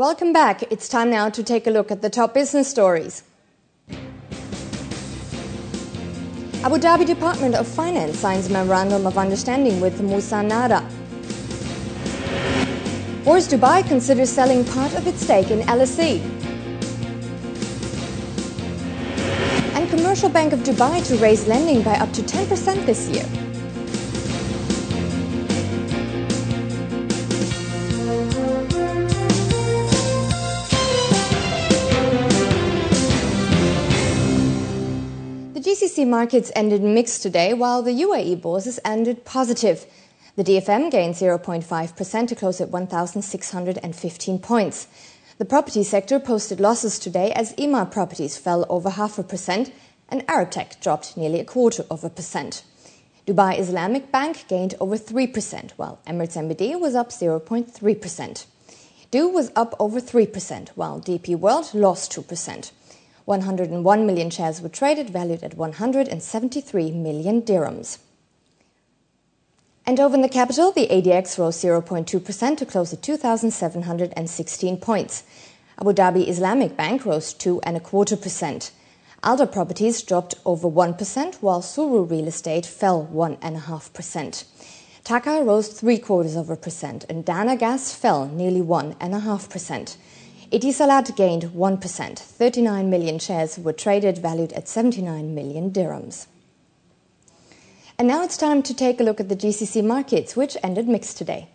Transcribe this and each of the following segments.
Welcome back. It's time now to take a look at the top business stories. Abu Dhabi Department of Finance signs a memorandum of understanding with Muzanada. Bourse Dubai considers selling part of its stake in LSE. And Commercial Bank of Dubai to raise lending by up to 10% this year. The GCC markets ended mixed today, while the UAE bourses ended positive. The DFM gained 0.5% to close at 1,615 points. The property sector posted losses today as Emaar Properties fell over 0.5% and Arabtech dropped nearly 0.25%. Dubai Islamic Bank gained over 3%, while Emirates NBD was up 0.3%. DU was up over 3%, while DP World lost 2%. 101 million shares were traded, valued at 173 million dirhams. And over in the capital, the ADX rose 0.2% to close at 2,716 points. Abu Dhabi Islamic Bank rose 2.25%. Alda Properties dropped over 1%, while Suru Real Estate fell 1.5%. Taka rose 0.75%, and Dana Gas fell nearly 1.5%. Etisalat gained 1%. 39 million shares were traded, valued at 79 million dirhams. And now it's time to take a look at the GCC markets, which ended mixed today.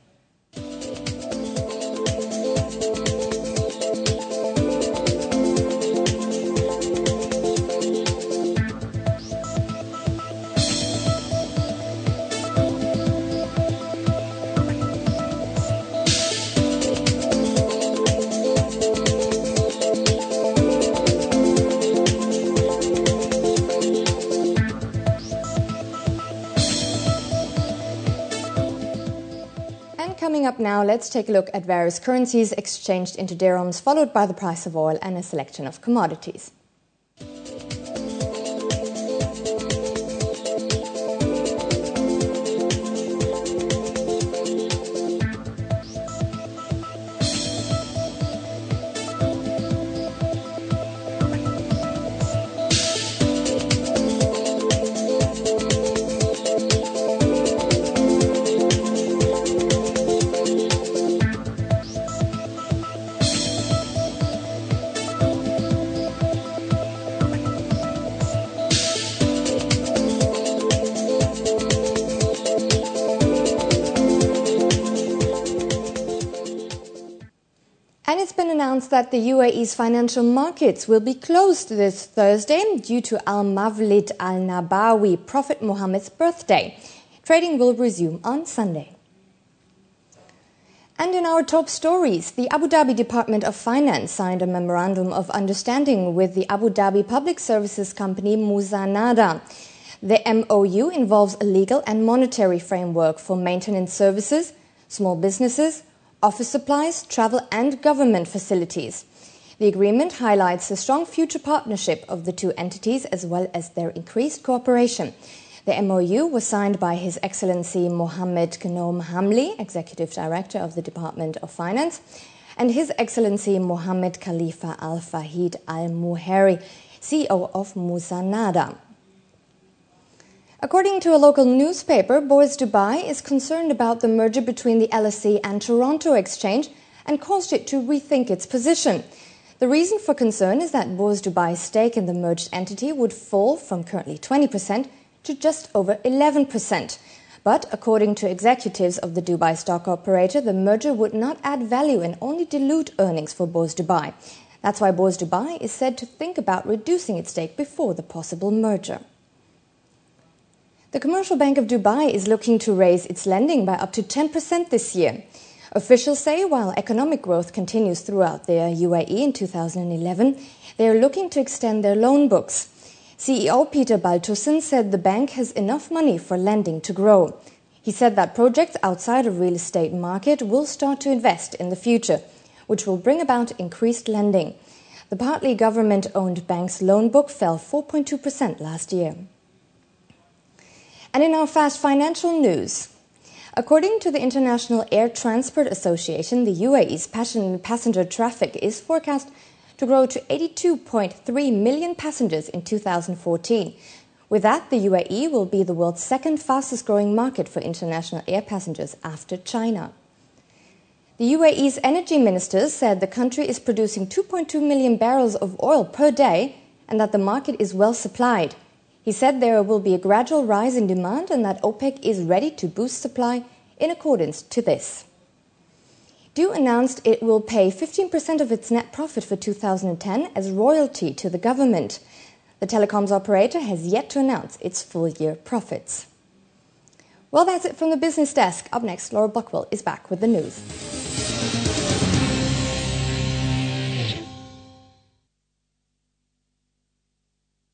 Coming up now, let's take a look at various currencies exchanged into dirhams, followed by the price of oil and a selection of commodities. And it's been announced that the UAE's financial markets will be closed this Thursday due to Al-Mawlid Al-Nabawi, Prophet Muhammad's birthday. Trading will resume on Sunday. And in our top stories, the Abu Dhabi Department of Finance signed a memorandum of understanding with the Abu Dhabi public services company Muzanada. The MOU involves a legal and monetary framework for maintenance services, small businesses, office supplies, travel and government facilities. The agreement highlights the strong future partnership of the two entities as well as their increased cooperation. The MOU was signed by His Excellency Mohammed Gnom Hamli, Executive Director of the Department of Finance, and His Excellency Mohammed Khalifa Al-Fahid Al-Muheri, CEO of Muzanada. According to a local newspaper, Bourse Dubai is concerned about the merger between the LSE and Toronto Exchange and caused it to rethink its position. The reason for concern is that Bourse Dubai's stake in the merged entity would fall from currently 20% to just over 11%. But according to executives of the Dubai stock operator, the merger would not add value and only dilute earnings for Bourse Dubai. That's why Bourse Dubai is said to think about reducing its stake before the possible merger. The Commercial Bank of Dubai is looking to raise its lending by up to 10% this year. Officials say while economic growth continues throughout the UAE in 2011, they are looking to extend their loan books. CEO Peter Baltussen said the bank has enough money for lending to grow. He said that projects outside of real estate market will start to invest in the future, which will bring about increased lending. The partly government-owned bank's loan book fell 4.2% last year. And in our fast financial news, According to the International Air Transport Association, the UAE's passenger traffic is forecast to grow to 82.3 million passengers in 2014. With that, the UAE will be the world's second fastest growing market for international air passengers after China. The UAE's energy minister said the country is producing 2.2 million barrels of oil per day and that the market is well supplied. He said there will be a gradual rise in demand and that OPEC is ready to boost supply in accordance to this. DEW announced it will pay 15% of its net profit for 2010 as royalty to the government. The telecoms operator has yet to announce its full-year profits. Well, that's it from the business desk. Up next, Laura Buckwell is back with the news.